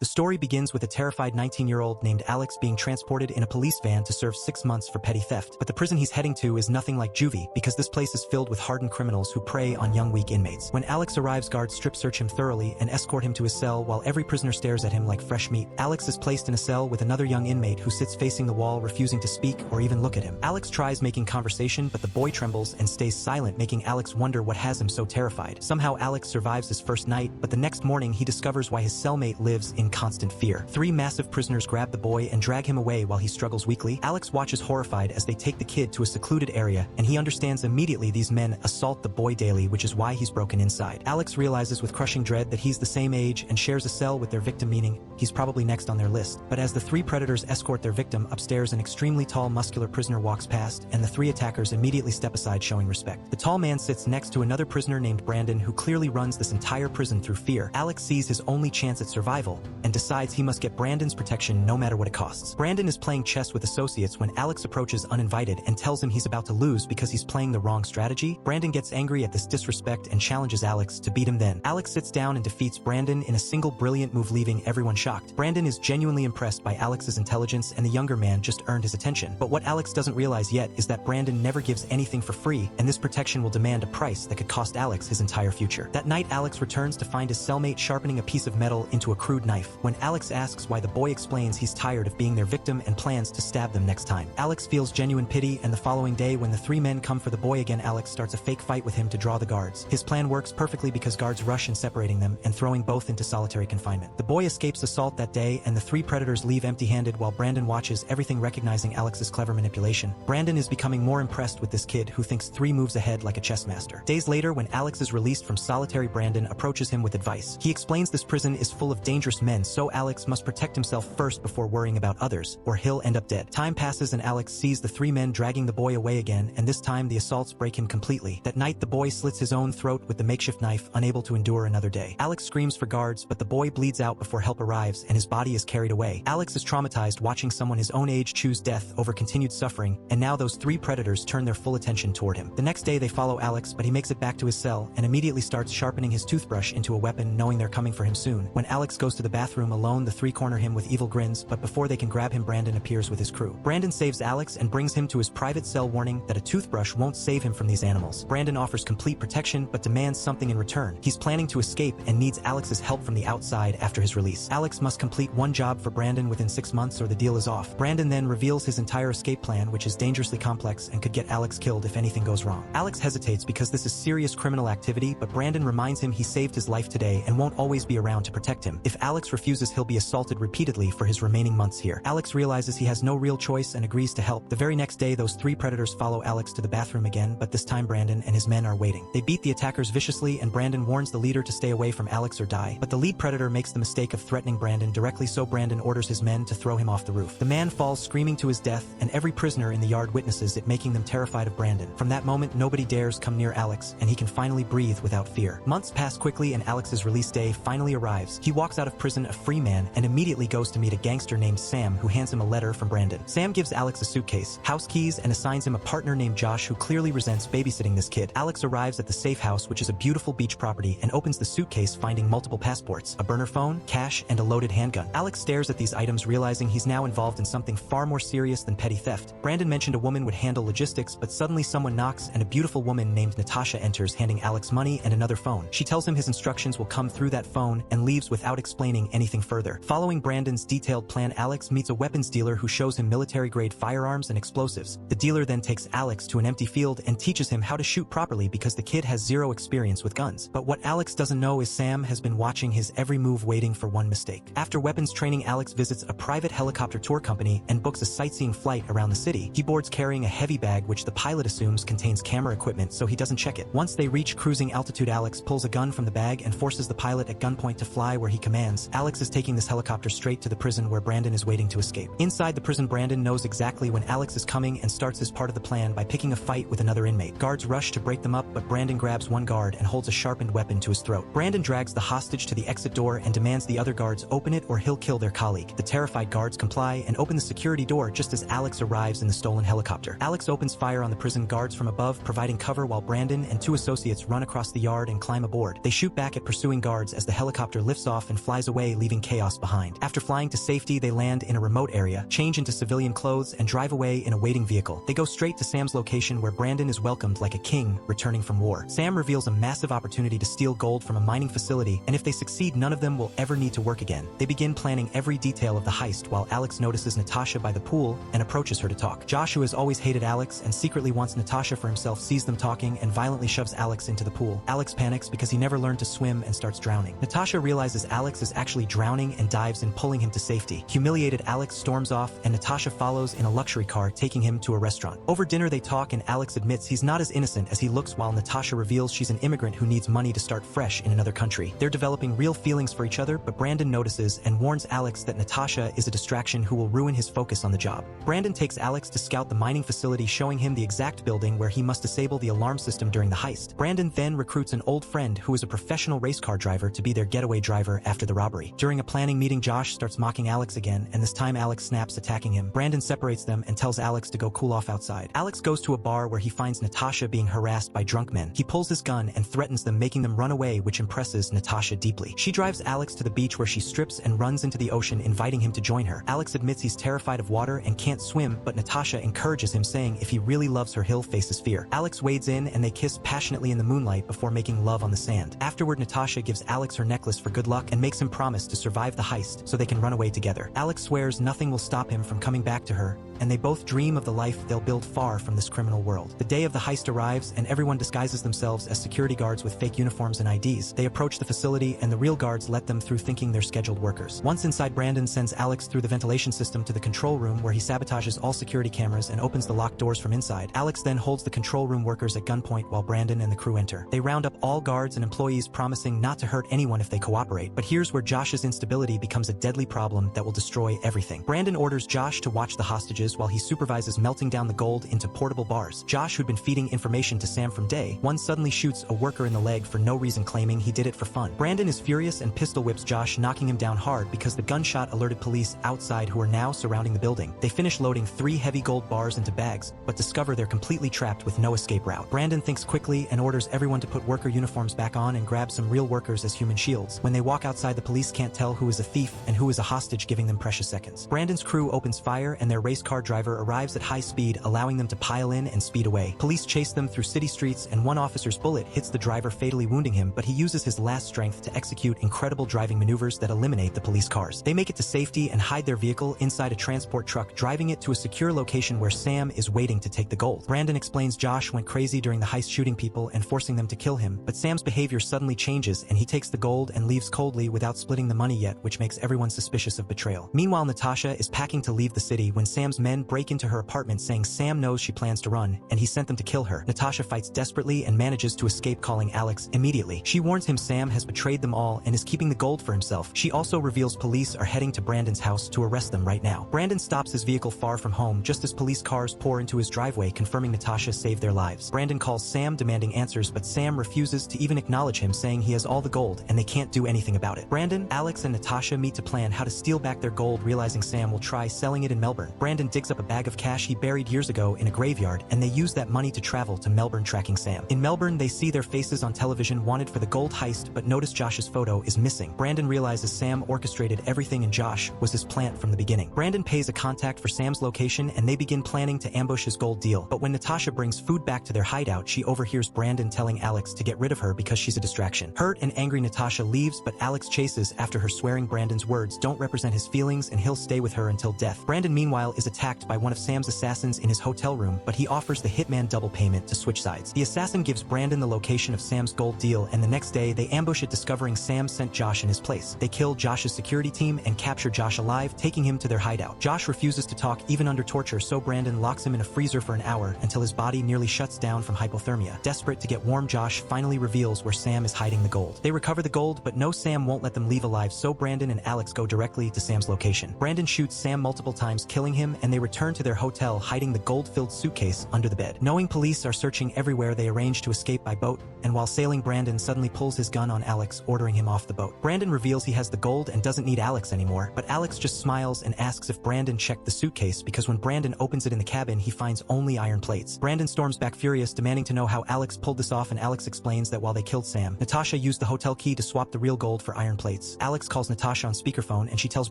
The story begins with a terrified 19-year-old named Alex being transported in a police van to serve 6 months for petty theft. But the prison he's heading to is nothing like juvie, because this place is filled with hardened criminals who prey on young weak inmates. When Alex arrives, guards strip search him thoroughly and escort him to his cell while every prisoner stares at him like fresh meat. Alex is placed in a cell with another young inmate who sits facing the wall, refusing to speak or even look at him. Alex tries making conversation, but the boy trembles and stays silent, making Alex wonder what has him so terrified. Somehow Alex survives his first night, but the next morning he discovers why his cellmate lives in constant fear. 3 massive prisoners grab the boy and drag him away while he struggles weakly. Alex watches horrified as they take the kid to a secluded area, and he understands immediately these men assault the boy daily, which is why he's broken inside. Alex realizes with crushing dread that he's the same age and shares a cell with their victim, meaning he's probably next on their list. But as the 3 predators escort their victim upstairs, an extremely tall muscular prisoner walks past, and the 3 attackers immediately step aside, showing respect. The tall man sits next to another prisoner named Brandon, who clearly runs this entire prison through fear. Alex sees his only chance at survival and decides he must get Brandon's protection no matter what it costs. Brandon is playing chess with associates when Alex approaches uninvited and tells him he's about to lose because he's playing the wrong strategy. Brandon gets angry at this disrespect and challenges Alex to beat him. Then Alex sits down and defeats Brandon in a single brilliant move, leaving everyone shocked. Brandon is genuinely impressed by Alex's intelligence, and the younger man just earned his attention. But what Alex doesn't realize yet is that Brandon never gives anything for free, and this protection will demand a price that could cost Alex his entire future. That night, Alex returns to find his cellmate sharpening a piece of metal into a crude knife. When Alex asks why, the boy explains he's tired of being their victim and plans to stab them next time. Alex feels genuine pity, and the following day, when the 3 men come for the boy again, Alex starts a fake fight with him to draw the guards. His plan works perfectly because guards rush in, separating them and throwing both into solitary confinement. The boy escapes assault that day, and the 3 predators leave empty-handed while Brandon watches everything, recognizing Alex's clever manipulation. Brandon is becoming more impressed with this kid who thinks 3 moves ahead like a chess master. Days later, when Alex is released from solitary, Brandon approaches him with advice. He explains this prison is full of dangerous men, so Alex must protect himself first before worrying about others, or he'll end up dead. Time passes and Alex sees the 3 men dragging the boy away again, and this time the assaults break him completely. That night, the boy slits his own throat with the makeshift knife, unable to endure another day. Alex screams for guards, but the boy bleeds out before help arrives and his body is carried away. Alex is traumatized watching someone his own age choose death over continued suffering, and now those 3 predators turn their full attention toward him. The next day they follow Alex, but he makes it back to his cell and immediately starts sharpening his toothbrush into a weapon, knowing they're coming for him soon. When Alex goes to the bathroom alone, the 3 corner him with evil grins, but before they can grab him, Brandon appears with his crew. Brandon saves Alex and brings him to his private cell, warning that a toothbrush won't save him from these animals. Brandon offers complete protection but demands something in return. He's planning to escape and needs Alex's help from the outside after his release. Alex must complete 1 job for Brandon within 6 months or the deal is off. Brandon then reveals his entire escape plan, which is dangerously complex and could get Alex killed if anything goes wrong. Alex hesitates because this is serious criminal activity, but Brandon reminds him he saved his life today and won't always be around to protect him. If Alex refuses, he'll be assaulted repeatedly for his remaining months here. Alex realizes he has no real choice and agrees to help. The very next day, those 3 predators follow Alex to the bathroom again, but this time Brandon and his men are waiting. They beat the attackers viciously, and Brandon warns the leader to stay away from Alex or die. But the lead predator makes the mistake of threatening Brandon directly, so Brandon orders his men to throw him off the roof. The man falls screaming to his death, and every prisoner in the yard witnesses it, making them terrified of Brandon. From that moment, nobody dares come near Alex, and he can finally breathe without fear. Months pass quickly, and Alex's release day finally arrives. He walks out of prison a free man and immediately goes to meet a gangster named Sam, who hands him a letter from Brandon. Sam gives Alex a suitcase, house keys, and assigns him a partner named Josh, who clearly resents babysitting this kid. Alex arrives at the safe house, which is a beautiful beach property, and opens the suitcase, finding multiple passports, a burner phone, cash, and a loaded handgun. Alex stares at these items, realizing he's now involved in something far more serious than petty theft. Brandon mentioned a woman would handle logistics, but suddenly someone knocks, and a beautiful woman named Natasha enters, handing Alex money and another phone. She tells him his instructions will come through that phone and leaves without explaining anything further. Following Brandon's detailed plan, Alex meets a weapons dealer who shows him military-grade firearms and explosives. The dealer then takes Alex to an empty field and teaches him how to shoot properly because the kid has zero experience with guns. But what Alex doesn't know is Sam has been watching his every move, waiting for one mistake. After weapons training, Alex visits a private helicopter tour company and books a sightseeing flight around the city. He boards carrying a heavy bag which the pilot assumes contains camera equipment, so he doesn't check it. Once they reach cruising altitude, Alex pulls a gun from the bag and forces the pilot at gunpoint to fly where he commands. Alex is taking this helicopter straight to the prison where Brandon is waiting to escape. Inside the prison, Brandon knows exactly when Alex is coming and starts his part of the plan by picking a fight with another inmate. Guards rush to break them up, but Brandon grabs one guard and holds a sharpened weapon to his throat. Brandon drags the hostage to the exit door and demands the other guards open it or he'll kill their colleague. The terrified guards comply and open the security door just as Alex arrives in the stolen helicopter. Alex opens fire on the prison guards from above, providing cover while Brandon and 2 associates run across the yard and climb aboard. They shoot back at pursuing guards as the helicopter lifts off and flies away, leaving chaos behind. After flying to safety, they land in a remote area, change into civilian clothes, and drive away in a waiting vehicle. They go straight to Sam's location where Brandon is welcomed like a king returning from war. Sam reveals a massive opportunity to steal gold from a mining facility, and if they succeed, none of them will ever need to work again. They begin planning every detail of the heist while Alex notices Natasha by the pool and approaches her to talk. Josh, who has always hated Alex and secretly wants Natasha for himself, sees them talking and violently shoves Alex into the pool. Alex panics because he never learned to swim and starts drowning. Natasha realizes Alex is actually drowning and dives in, pulling him to safety. Humiliated, Alex storms off and Natasha follows in a luxury car, taking him to a restaurant. Over dinner they talk and Alex admits he's not as innocent as he looks, while Natasha reveals she's an immigrant who needs money to start fresh in another country. They're developing real feelings for each other, but Brandon notices and warns Alex that Natasha is a distraction who will ruin his focus on the job. Brandon takes Alex to scout the mining facility, showing him the exact building where he must disable the alarm system during the heist. Brandon then recruits an old friend who is a professional race car driver to be their getaway driver after the robbery. During a planning meeting, Josh starts mocking Alex again, and this time Alex snaps, attacking him. Brandon separates them and tells Alex to go cool off outside. Alex goes to a bar where he finds Natasha being harassed by drunk men. He pulls his gun and threatens them, making them run away, which impresses Natasha deeply. She drives Alex to the beach where she strips and runs into the ocean, inviting him to join her. Alex admits he's terrified of water and can't swim, but Natasha encourages him, saying if he really loves her, he'll face his fear. Alex wades in and they kiss passionately in the moonlight before making love on the sand. Afterward, Natasha gives Alex her necklace for good luck and makes him promise to survive the heist so they can run away together. Alex swears nothing will stop him from coming back to her, and they both dream of the life they'll build far from this criminal world. The day of the heist arrives and everyone disguises themselves as security guards with fake uniforms and IDs. They approach the facility and the real guards let them through, thinking they're scheduled workers. Once inside, Brandon sends Alex through the ventilation system to the control room where he sabotages all security cameras and opens the locked doors from inside. Alex then holds the control room workers at gunpoint while Brandon and the crew enter. They round up all guards and employees, promising not to hurt anyone if they cooperate. But here's where Josh's instability becomes a deadly problem that will destroy everything. Brandon orders Josh to watch the hostages while he supervises melting down the gold into portable bars. Josh, who'd been feeding information to Sam from day one, suddenly shoots a worker in the leg for no reason, claiming he did it for fun. Brandon is furious and pistol whips Josh, knocking him down hard because the gunshot alerted police outside, who are now surrounding the building. They finish loading 3 heavy gold bars into bags, but discover they're completely trapped with no escape route. Brandon thinks quickly and orders everyone to put worker uniforms back on and grab some real workers as human shields. When they walk outside, the police can't tell who is a thief and who is a hostage, giving them precious seconds. Brandon's crew opens fire and their race car driver arrives at high speed, allowing them to pile in and speed away. Police chase them through city streets and one officer's bullet hits the driver, fatally wounding him, but he uses his last strength to execute incredible driving maneuvers that eliminate the police cars. They make it to safety and hide their vehicle inside a transport truck, driving it to a secure location where Sam is waiting to take the gold. Brandon explains Josh went crazy during the heist, shooting people and forcing them to kill him, but Sam's behavior suddenly changes and he takes the gold and leaves coldly without splitting the money yet, which makes everyone suspicious of betrayal. Meanwhile, Natasha is packing to leave the city when Sam's men break into her apartment, saying Sam knows she plans to run and he sent them to kill her. Natasha fights desperately and manages to escape, calling Alex immediately. She warns him Sam has betrayed them all and is keeping the gold for himself. She also reveals police are heading to Brandon's house to arrest them right now. Brandon stops his vehicle far from home just as police cars pour into his driveway, confirming Natasha saved their lives. Brandon calls Sam, demanding answers, but Sam refuses to even acknowledge him, saying he has all the gold and they can't do anything about it. Brandon, Alex, and Natasha meet to plan how to steal back their gold, realizing Sam will try selling it in Melbourne. Brandon digs up a bag of cash he buried years ago in a graveyard, and they use that money to travel to Melbourne, tracking Sam. In Melbourne, they see their faces on television wanted for the gold heist, but notice Josh's photo is missing. Brandon realizes Sam orchestrated everything and Josh was his plant from the beginning. Brandon pays a contact for Sam's location and they begin planning to ambush his gold deal. But when Natasha brings food back to their hideout, she overhears Brandon telling Alex to get rid of her because she's a distraction. Hurt and angry, Natasha leaves, but Alex chases after her, swearing Brandon's words don't represent his feelings and he'll stay with her until death. Brandon, meanwhile, is attacked by one of Sam's assassins in his hotel room, but he offers the hitman double payment to switch sides. The assassin gives Brandon the location of Sam's gold deal, and the next day they ambush it, discovering Sam sent Josh in his place. They kill Josh's security team and capture Josh alive, taking him to their hideout. Josh refuses to talk even under torture, so Brandon locks him in a freezer for an hour until his body nearly shuts down from hypothermia. Desperate to get warm, Josh finally reveals where Sam is hiding the gold. They recover the gold, but no, Sam won't let them leave alive, so Brandon and Alex go directly to Sam's location. Brandon shoots Sam multiple times, killing him, and and they return to their hotel hiding the gold-filled suitcase under the bed. Knowing police are searching everywhere, they arrange to escape by boat, and while sailing, Brandon suddenly pulls his gun on Alex, ordering him off the boat. Brandon reveals he has the gold and doesn't need Alex anymore, but Alex just smiles and asks if Brandon checked the suitcase because when Brandon opens it in the cabin, he finds only iron plates. Brandon storms back furious, demanding to know how Alex pulled this off, and Alex explains that while they killed Sam, Natasha used the hotel key to swap the real gold for iron plates. Alex calls Natasha on speakerphone, and she tells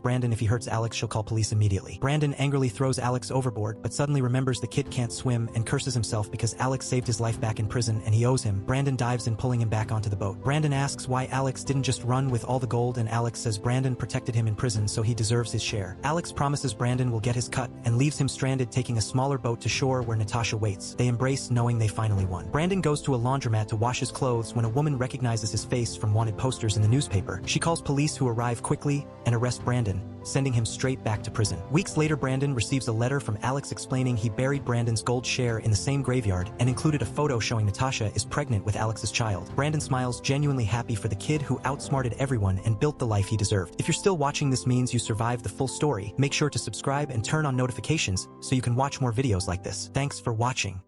Brandon if he hurts Alex, she'll call police immediately. Brandon angrily throws Alex overboard, but suddenly remembers the kid can't swim and curses himself because Alex saved his life back in prison and he owes him. Brandon dives in, pulling him back onto the boat. Brandon asks why Alex didn't just run with all the gold, and Alex says Brandon protected him in prison, so he deserves his share. Alex promises Brandon will get his cut and leaves him stranded, taking a smaller boat to shore where Natasha waits. They embrace, knowing they finally won. Brandon goes to a laundromat to wash his clothes when a woman recognizes his face from wanted posters in the newspaper. She calls police, who arrive quickly and arrest Brandon, sending him straight back to prison. Weeks later, Brandon receives a letter from Alex explaining he buried Brandon's gold share in the same graveyard and included a photo showing Natasha is pregnant with Alex's child. Brandon smiles, genuinely happy for the kid who outsmarted everyone and built the life he deserved. If you're still watching, this means you survived the full story. Make sure to subscribe and turn on notifications so you can watch more videos like this. Thanks for watching.